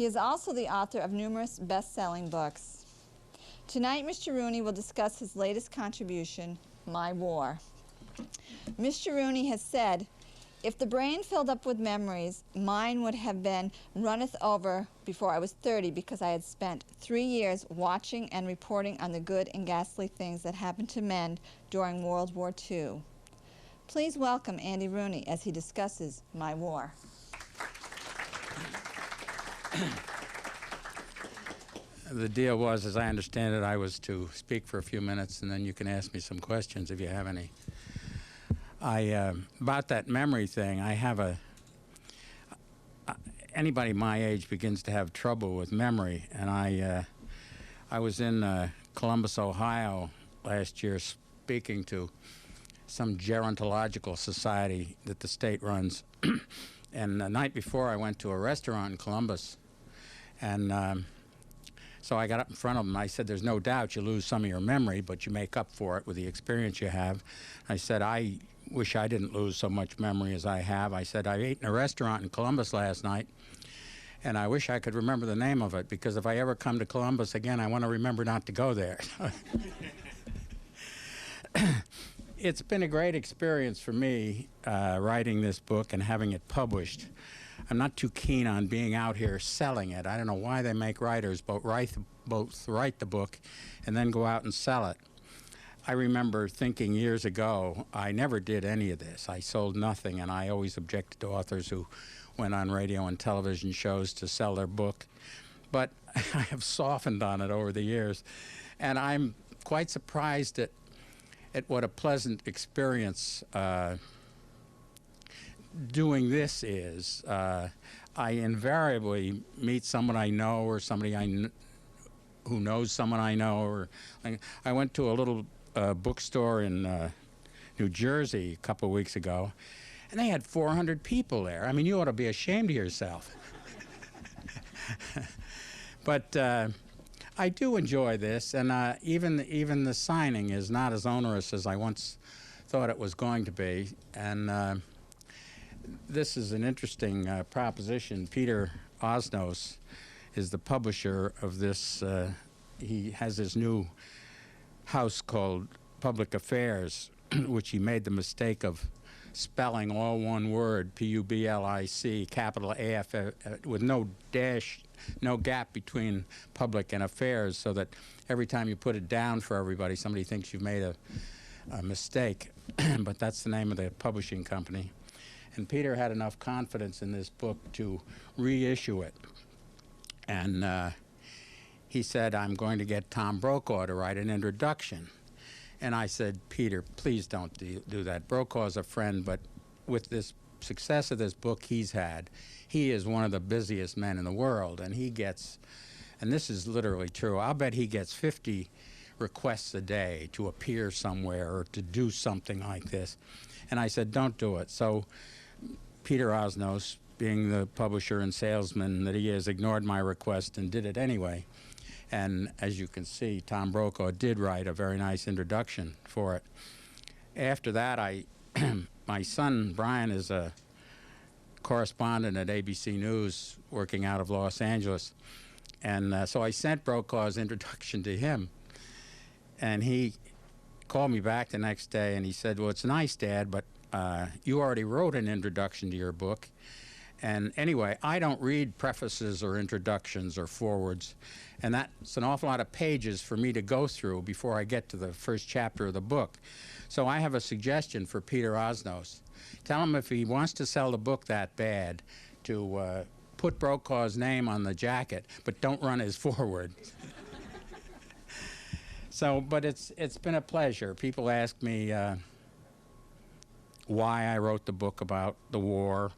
He is also the author of numerous best-selling books. Tonight, Mr. Rooney will discuss his latest contribution, My War. Mr. Rooney has said, "If the brain filled up with memories, mine would have been runneth over before I was 30, because I had spent 3 years watching and reporting on the good and ghastly things that happened to men during World War II." Please welcome Andy Rooney as he discusses My War. The deal was, as I understand it, I was to speak for a few minutes, and then you can ask me some questions if you have any. About that memory thing, I have anybody my age begins to have trouble with memory, and I was in Columbus, Ohio last year speaking to some gerontological society that the state runs. And the night before, I went to a restaurant in Columbus, and so I got up in front of them. I said, "There's no doubt you lose some of your memory, but you make up for it with the experience you have." I said, "I wish I didn't lose so much memory as I have." I said, "I ate in a restaurant in Columbus last night, and I wish I could remember the name of it, because if I ever come to Columbus again, I want to remember not to go there." It's been a great experience for me writing this book and having it published. I'm not too keen on being out here selling it. I don't know why they make writers both write the book and then go out and sell it. I remember thinking years ago, I never did any of this. I sold nothing, and I always objected to authors who went on radio and television shows to sell their book. But I have softened on it over the years, and I'm quite surprised at what a pleasant experience doing this is. I invariably meet someone I know, or somebody who knows someone I know. Or I went to a little bookstore in New Jersey a couple of weeks ago, and they had 400 people there. I mean, you ought to be ashamed of yourself. But I do enjoy this, and even the signing is not as onerous as I once thought it was going to be. And this is an interesting proposition. Peter Osnos is the publisher of this. He has his new house called PublicAffairs, which he made the mistake of spelling all one word, P-U-B-L-I-C, capital A-F, with no dash, no gap between public and affairs, so that every time you put it down for everybody, somebody thinks you've made a mistake. But that's the name of the publishing company. And Peter had enough confidence in this book to reissue it. And he said, "I'm going to get Tom Brokaw to write an introduction." And I said, "Peter, please don't do that. Brokaw's a friend, but with this success of this book he's had, he is one of the busiest men in the world, and he gets, and this is literally true, I'll bet he gets 50 requests a day to appear somewhere or to do something like this." And I said, "Don't do it." So Peter Osnos, being the publisher and salesman that he is, ignored my request and did it anyway. And as you can see, Tom Brokaw did write a very nice introduction for it. After that, my son Brian is a correspondent at ABC News working out of Los Angeles. And so I sent Brokaw's introduction to him. And he called me back the next day and he said, "Well, it's nice, Dad, but you already wrote an introduction to your book. And anyway, I don't read prefaces or introductions or forewords. And that's an awful lot of pages for me to go through before I get to the first chapter of the book. So I have a suggestion for Peter Osnos. Tell him if he wants to sell the book that bad to put Brokaw's name on the jacket, but don't run his foreword." So, but it's been a pleasure. People ask me why I wrote the book about the war.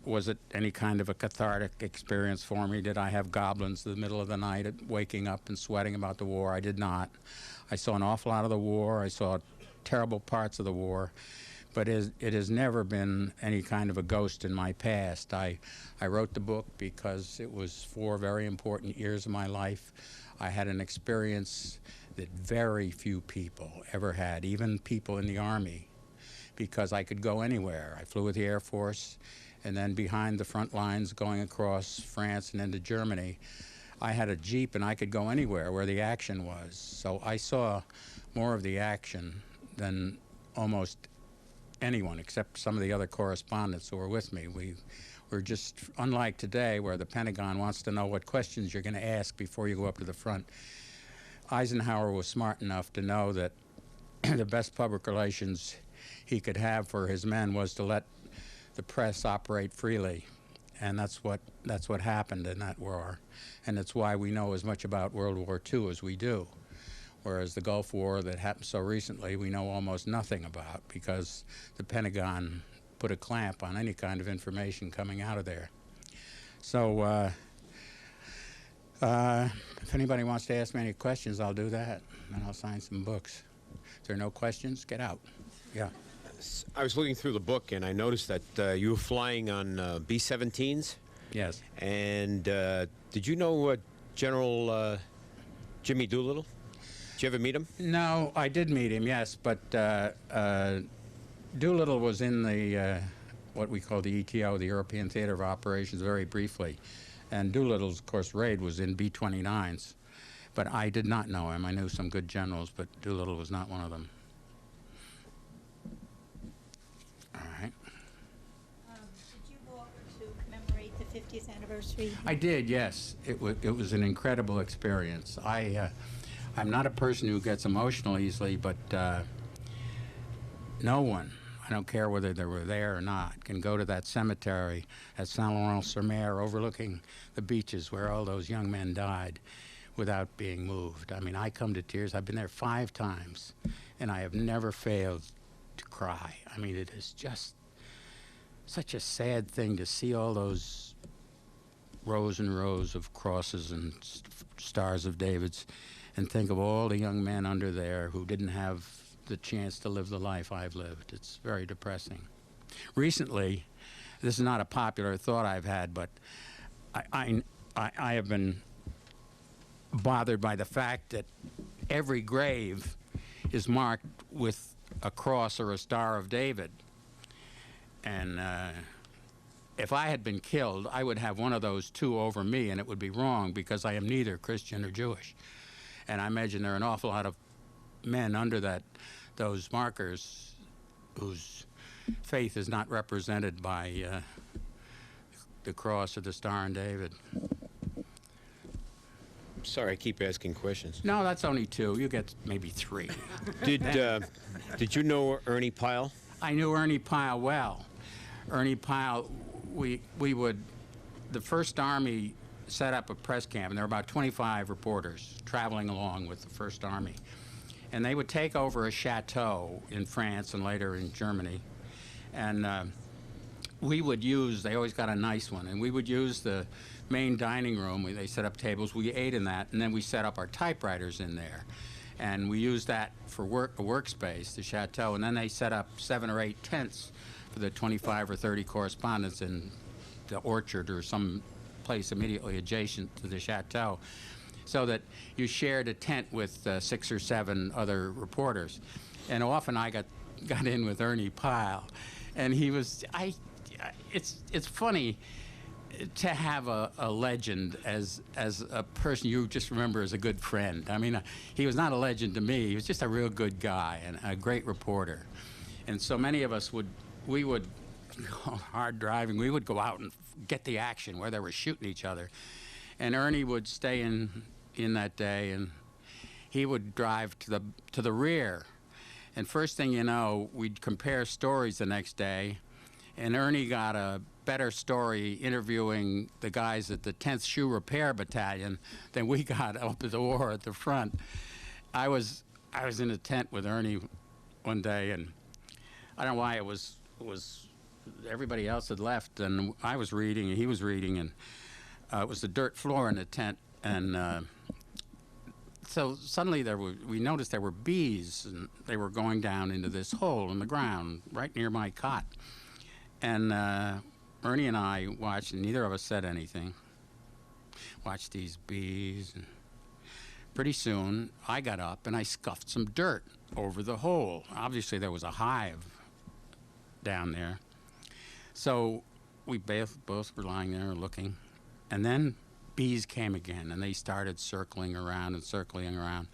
Was it any kind of a cathartic experience for me? Did I have goblins in the middle of the night waking up and sweating about the war? I did not. I saw an awful lot of the war. I saw terrible parts of the war. But it has never been any kind of a ghost in my past. I wrote the book because it was 4 very important years of my life. I had an experience that very few people ever had, even people in the Army, because I could go anywhere. I flew with the Air Force, And then behind the front lines going across France and into Germany, I had a Jeep and I could go anywhere where the action was. So I saw more of the action than almost anyone except some of the other correspondents who were with me. We were just, unlike today where the Pentagon wants to know what questions you're going to ask before you go up to the front, Eisenhower was smart enough to know that the best public relations he could have for his men was to let the press operate freely. And that's what happened in that war. And it's why we know as much about World War II as we do. Whereas the Gulf War that happened so recently, we know almost nothing about because the Pentagon put a clamp on any kind of information coming out of there. So if anybody wants to ask me any questions, I'll do that, and I'll sign some books. If there are no questions, get out. Yeah. I was looking through the book, and I noticed that you were flying on B-17s. Yes. And did you know General Jimmy Doolittle? Did you ever meet him? No, I did meet him, yes, but Doolittle was in the what we call the ETO, the European Theater of Operations, very briefly. And Doolittle's, of course, raid was in B-29s. But I did not know him. I knew some good generals, but Doolittle was not one of them. All right. Did you go over to commemorate the 50th anniversary? I did, yes. It was an incredible experience. I'm not a person who gets emotional easily, but no one, I don't care whether they were there or not, can go to that cemetery at Saint-Laurent-sur-Mer overlooking the beaches where all those young men died without being moved. I mean, I come to tears. I've been there 5 times, and I have never failed to cry. I mean, it is just such a sad thing to see all those rows and rows of crosses and stars of David's and think of all the young men under there who didn't have the chance to live the life I've lived. It's very depressing. Recently, this is not a popular thought I've had, but I have been bothered by the fact that every grave is marked with a cross or a Star of David. And if I had been killed, I would have one of those 2 over me, and it would be wrong because I am neither Christian or Jewish. And I imagine there are an awful lot of men under those markers whose faith is not represented by the cross or the Star and David. Sorry, I keep asking questions. No, that's only 2. You get maybe 3. Did you know Ernie Pyle? I knew Ernie Pyle well. Ernie Pyle, we would, the First Army set up a press camp, and there were about 25 reporters traveling along with the First Army. And they would take over a chateau in France and later in Germany. And we would use, they always got a nice one, and we would use the main dining room. They set up tables. We ate in that, and then we set up our typewriters in there. And we used that for a workspace, the chateau. And then they set up 7 or 8 tents for the 25 or 30 correspondents in the orchard or some place immediately adjacent to the chateau, so that you shared a tent with 6 or 7 other reporters. And often I got in with Ernie Pyle, and he was, it's funny to have a legend as a person you just remember as a good friend. I mean, he was not a legend to me. He was just a real good guy and a great reporter. And so many of us would hard driving, we would go out and get the action where they were shooting each other. And Ernie would stay in that day, and he would drive to the rear. And first thing you know, we'd compare stories the next day, and Ernie got a better story interviewing the guys at the 10th Shoe Repair Battalion than we got up at the war at the front. I was in a tent with Ernie one day, and I don't know why it was everybody else had left, and I was reading, and he was reading, and it was the dirt floor in the tent, and so suddenly we noticed there were bees, and they were going down into this hole in the ground right near my cot. And Ernie and I watched, and neither of us said anything. Watched these bees, and pretty soon I got up and I scuffed some dirt over the hole. Obviously there was a hive down there. So we both were lying there looking, and then bees came again, and they started circling around and circling around.